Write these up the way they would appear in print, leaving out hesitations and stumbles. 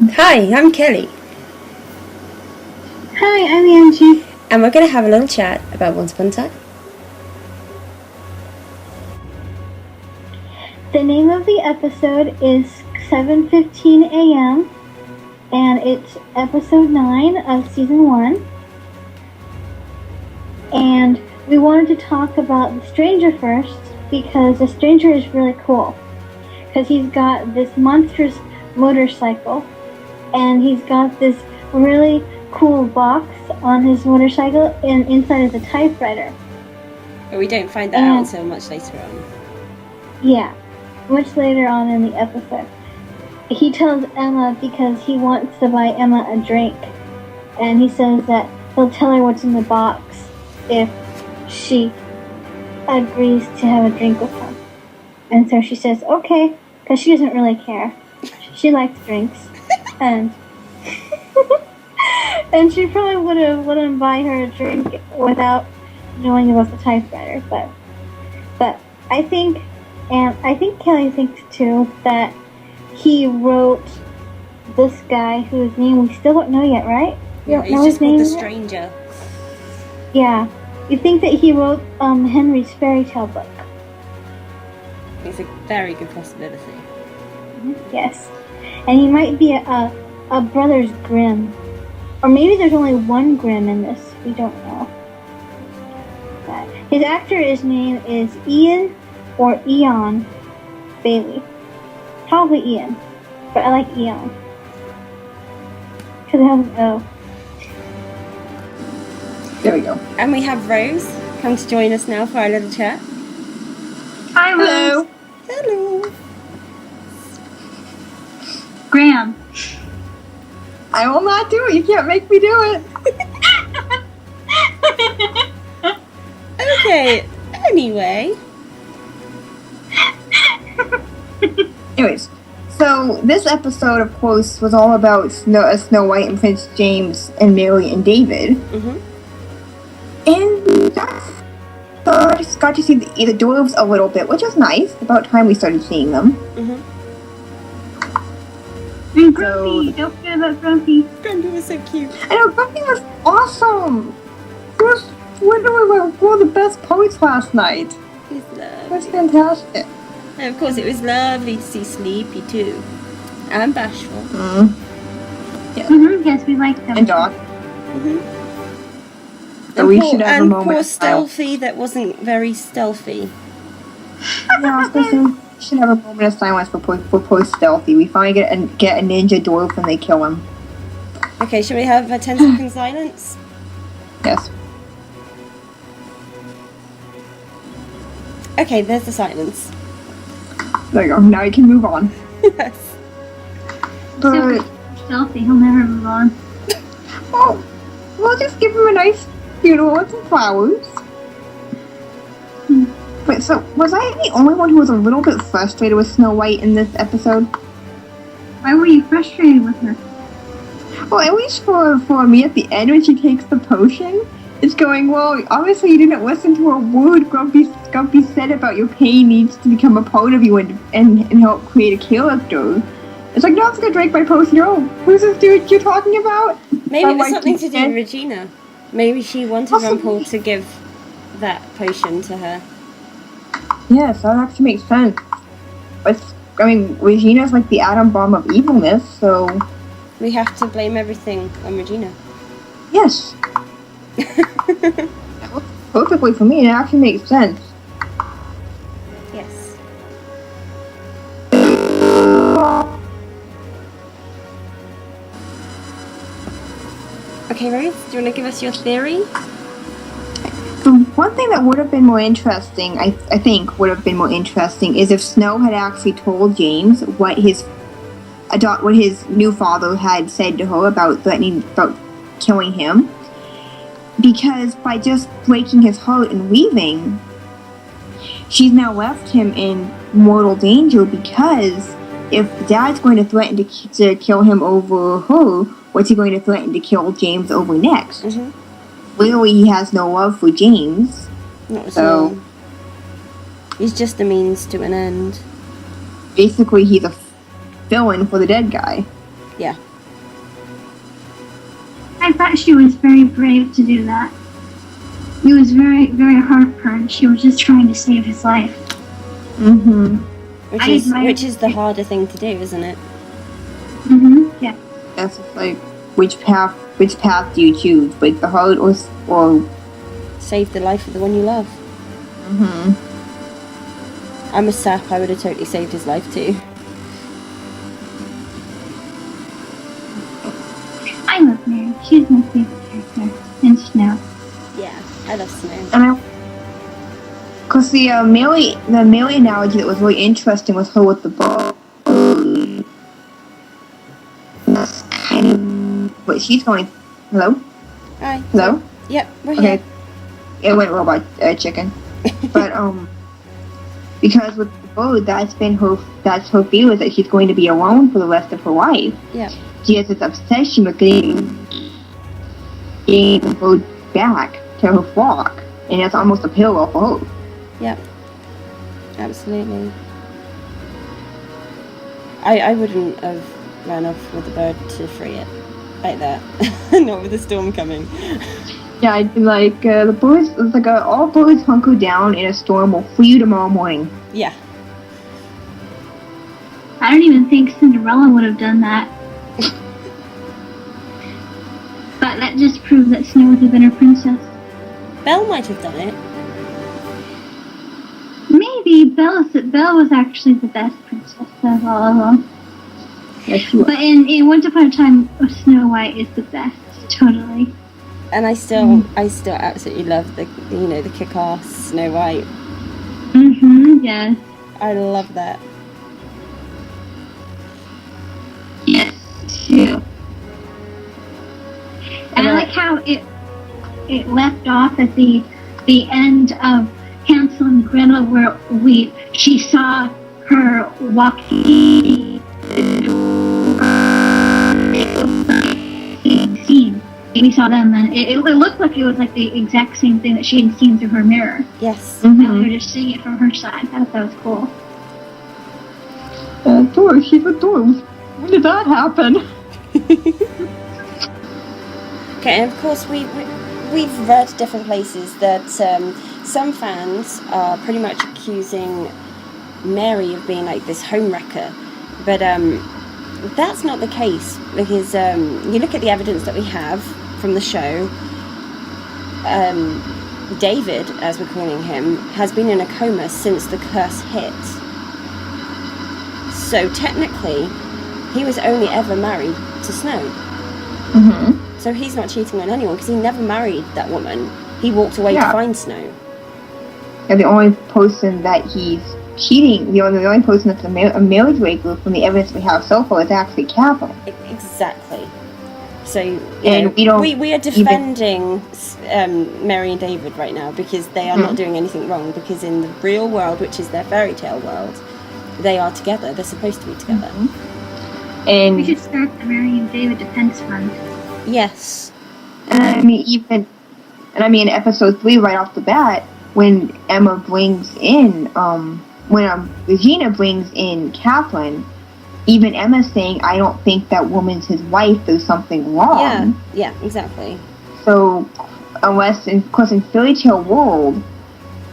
Hi, I'm Kelly, Hi, I'm Angie. and we're going to have a little chat about Once Upon a Time. The name of the episode is 7:15 a.m. and it's episode 9 of season 1. And we wanted to talk about the stranger first because the stranger is really cool. Because he's got this monstrous motorcycle and he's got this really cool box on his motorcycle and inside is a typewriter. But we don't find that out until much later on. Yeah, much later on in the episode. He tells Emma because he wants to buy Emma a drink. And he says that he'll tell her what's in the box if she agrees to have a drink with him. And so she says, okay, because she doesn't really care. She likes drinks. And and she probably wouldn't buy her a drink without knowing about the typewriter. But I think, and I think Kelly thinks too, that he wrote this guy whose name we still don't know yet, right? Yeah, he's just called The Stranger. Yeah. You think that he wrote Henry's fairy tale book? It's a very good possibility. Yes. And he might be a Brothers Grimm. Or maybe there's only one Grimm in this. We don't know. But his actor's name is Ian or Eon Bailey. Probably Ian. But I like Eon. Because it has an O. There we go. And we have Rose come to join us now for our little chat. Hi, Rose. Hello. Graham. I will not do it. You can't make me do it. Okay, anyway. Anyways, so this episode, of course, was all about Snow White and Prince James and Mary and David. And so I just got to see the dwarves a little bit, which was nice. About time we started seeing them. And Grumpy. Don't forget about Grumpy. Grumpy was so cute. I know, Grumpy was awesome. He was one of the best poets last night. He's lovely. It was fantastic. And of course, it was lovely to see Sleepy too. And Bashful. Yes, we like them. And Doc. So And we poor, should have a and moment poor of silence. Stealthy that wasn't very stealthy. Yeah, we should have a moment of silence for poor Stealthy. We finally get a ninja dwarf and they kill him. Okay, shall we have a 10-second silence? Yes. Okay, there's the silence. There you go. Now you can move on. Yes. But Stealthy, he'll never move on. well, we'll just give him a nice funeral with some flowers. Wait, so was I the only one who was a little bit frustrated with Snow White in this episode? Why were you frustrated with her? Well, at least for me at the end when she takes the potion, it's going, well, obviously you didn't listen to a word Grumpy said about your pain needs to become a part of you and help create a character. It's like, no, I'm gonna drink my potion. Oh, who's this dude you're talking about? Maybe it was something to do with Regina. Maybe she wanted Rumpel to give that potion to her. Yes, that actually makes sense. But, I mean, Regina's like the atom bomb of evilness, so... We have to blame everything on Regina. Yes. That works perfectly for me. It actually makes sense. Yes. Okay, Rose, do you want to give us your theory? The one thing that would have been more interesting, I think would have been more interesting, is if Snow had actually told James what his new father had said to her about killing him. Because by just breaking his heart and leaving, she's now left him in mortal danger, because if Dad's going to threaten to kill him over her, what's he going to threaten to kill James over next? Clearly he has no love for James. Not at all. He's just a means to an end. Basically, he's a villain for the dead guy. Yeah. I thought she was very brave to do that. It was very, very hard for her, and she was just trying to save his life. Mm-hmm. Which is the harder thing to do, isn't it? Mm-hmm. Yeah. That's just like which path do you choose? Break the heart or Save the life of the one you love. Mm-hmm. I'm a sap. I would have totally saved his life too. I love Mary. She's my favorite character. And Snow. Yeah, I love Snow. And because the Mary analogy that was really interesting was her with the bow. That's kind of what she's going. Hello? Hi. Hello? Yep, we're Okay. here. It went robot chicken. But because with the bow, that's her fear is that she's going to be alone for the rest of her life. Yeah. She has this obsession with getting the bow back to her flock, and it's almost a parallel for her. Yep. Absolutely. I wouldn't have ran off with the bird to free it like that. Not with the storm coming. Yeah, I'd be like, the boys, it's like all boys hunker down in a storm will free you tomorrow morning. Yeah. I don't even think Cinderella would have done that. But that just proves that Snow would have been a princess. Belle might have done it. Maybe Belle was actually the best princess of all of them. Yes, she was. But in Once Upon a Time, Snow White is the best, totally. And I still absolutely love the kick-ass Snow White. Mm-hmm, yes. I love that. Yes, too. And I like how it left off at the end of Hansel and Gretel, where she saw her walking scene. We saw them, and it looked like it was like the exact same thing that she had seen through her mirror. Yes. And we were just seeing it from her side. I thought that was cool. Dwarf, she's a dwarf. When did that happen? Okay, and of course we've read different places that some fans are pretty much accusing Mary of being like this homewrecker, but that's not the case, because you look at the evidence that we have from the show. David, as we're calling him, has been in a coma since the curse hit. So technically, he was only ever married to Snow. Mm-hmm. So he's not cheating on anyone, because he never married that woman. He walked away to find Snow. Yeah, the only person that he's cheating, the only person that's a marriage breaker from the evidence we have so far is actually Catherine. Exactly. So we are defending Mary and David right now, because they are not doing anything wrong, because in the real world, which is their fairy tale world, they are together. They're supposed to be together. Mm-hmm. And We should start the Mary and David Defense Fund. Yes. I mean, in episode 3, right off the bat, when Emma brings in, when Regina brings in Catherine, even Emma's saying, I don't think that woman's his wife, there's something wrong. Yeah, exactly. So, of course, in fairy tale world,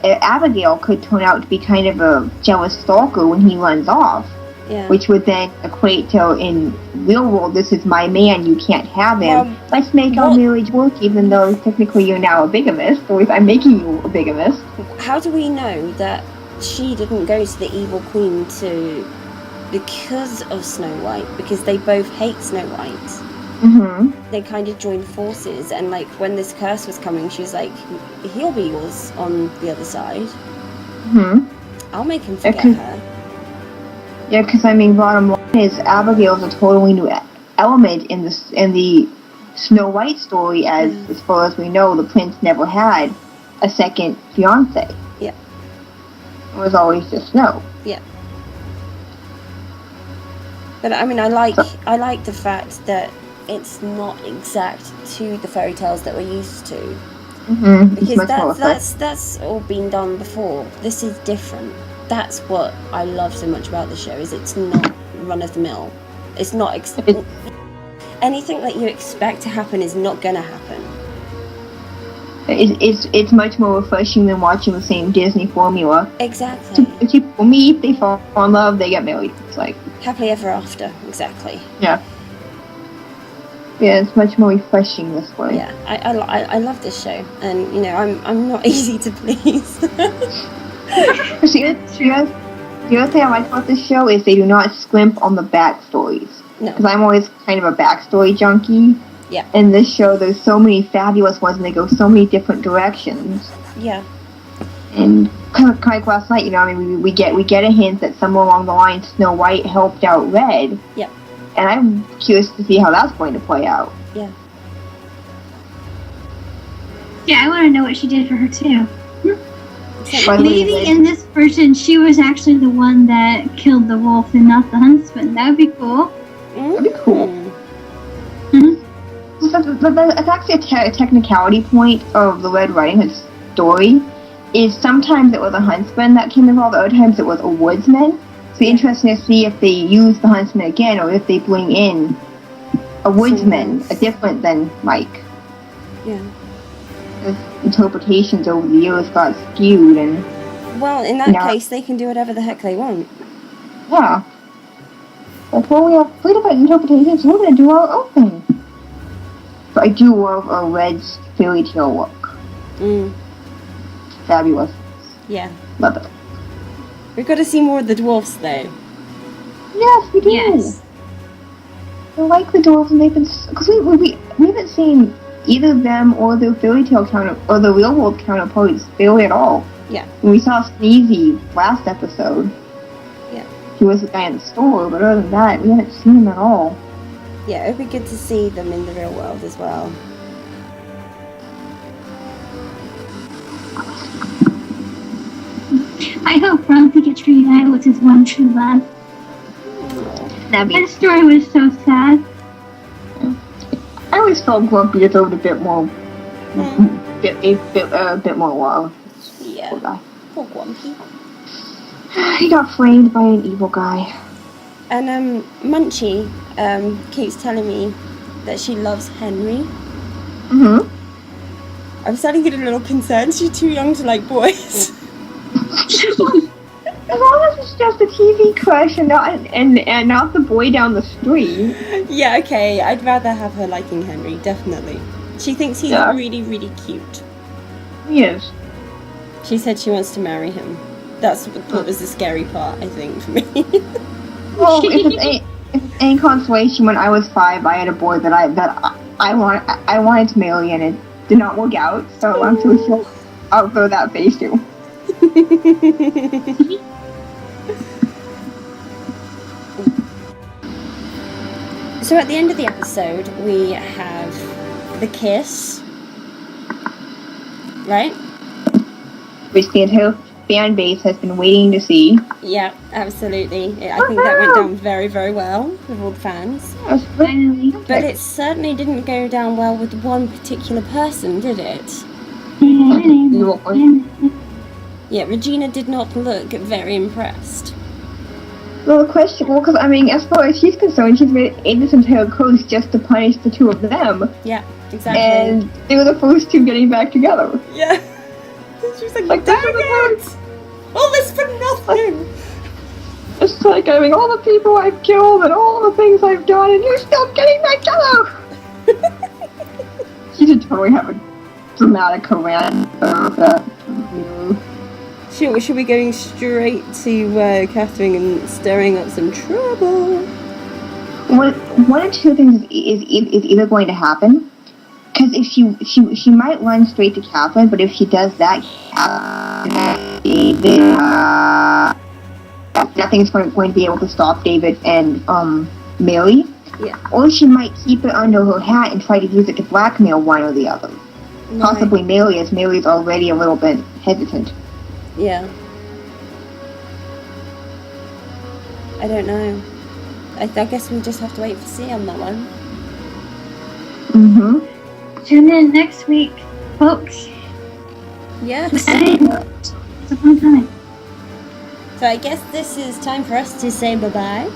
Abigail could turn out to be kind of a jealous stalker when he runs off. Yeah. Which would then equate to, in real world, this is my man, you can't have him. Well, let's make our marriage work, even though technically you're now a bigamist, or if I'm making you a bigamist. How do we know that she didn't go to the evil queen because of Snow White? Because they both hate Snow White. Mm-hmm. They kind of joined forces, and like when this curse was coming, she was like, he'll be yours on the other side. Mm-hmm. I'll make him forget her. Yeah, because bottom line is Abigail's a totally new element in the Snow White story, as far as we know, the prince never had a second fiance. Yeah. It was always just Snow. Yeah. But I like the fact that it's not exact to the fairy tales that we're used to. Mm-hmm. Because that's all been done before. This is different. That's what I love so much about the show, is it's not run of the mill. It's not anything that you expect to happen is not gonna happen. It's much more refreshing than watching the same Disney formula. Exactly. For me, if they fall in love, they get married. It's like Happily ever after. Exactly. yeah, it's much more refreshing this way. Yeah, I love this show, and you know I'm not easy to please. The other thing I like about this show is they do not scrimp on the backstories. No. Because I'm always kind of a backstory junkie. Yeah. In this show, there's so many fabulous ones, and they go so many different directions. Yeah. And kind of like last night, you know, I mean, we get a hint that somewhere along the line, Snow White helped out Red. Yeah. And I'm curious to see how that's going to play out. Yeah. Yeah, I want to know what she did for her too. By the way, Maybe Red- in this version she was actually the one that killed the wolf and not the huntsman. That would be cool. That'd be cool. Mm-hmm. It's actually a technicality point of the Red Riding Hood story. Is sometimes it was a huntsman that came involved, other times it was a woodsman. So it'd be interesting to see if they use the huntsman again, or if they bring in a woodsman, a different than Mike. Yeah. His interpretations over the years got skewed, and Well, in that case, they can do whatever the heck they want. yeah. Like, well, we have freedom of interpretation, so we're going to do our own thing. But I do love a Red's fairy tale look. Fabulous. Yeah. Love it. We've got to see more of the dwarfs, though. Yes, we do. Yes. I like the dwarves, and they've been because we haven't seen either them or the fairy tale or the real world counterparts barely at all. Yeah. And we saw Sneezy last episode. Yeah. He was the guy in the store, but other than that, we haven't seen him at all. Yeah, it would be good to see them in the real world as well. I hope Bronte gets reunited with his one true love. That'd be. That story was so sad. I always felt Grumpy deserved a bit more, a bit more love. Yeah. Poor guy. Poor Grumpy. He got framed by an evil guy. And Munchie keeps telling me that she loves Henry. I'm starting to get a little concerned. She's too young to like boys. As long as it's just a TV crush and not the boy down the street. Yeah, okay. I'd rather have her liking Henry, definitely. She thinks he's really, really cute. He is. She said she wants to marry him. That's what was the scary part, I think, for me. Well, if it's any consolation, when I was 5, I had a boy that I wanted to marry, and it did not work out. So I'm pretty sure I'll throw that face too. So at the end of the episode, we have the kiss, right? Which the entire fan base has been waiting to see. Yeah, absolutely. I think that went down very, very well with all the fans. Finally. But it certainly didn't go down well with one particular person, did it? Yeah, Regina did not look very impressed. Well, the question, because I mean, as far as she's concerned, she's made this entire coast just to punish the two of them. Yeah, exactly. And they were the first two getting back together. Yeah. She was like, dang it! All this for nothing! It's like, I mean, all the people I've killed and all the things I've done, and you're still getting back together! She should totally have a dramatic rant about that. Should we going straight to Catherine and stirring up some trouble? One of two things is either going to happen. Because if she might run straight to Catherine, but if she does that, nothing's going to be able to stop David and Mary. Yeah. Or she might keep it under her hat and try to use it to blackmail one or the other. Right. Possibly Mary, as Mary's already a little bit hesitant. Yeah. I don't know. I guess we just have to wait to see on that one. Tune in next week, folks. Yes. It's a fun time. So I guess this is time for us to say bye-bye.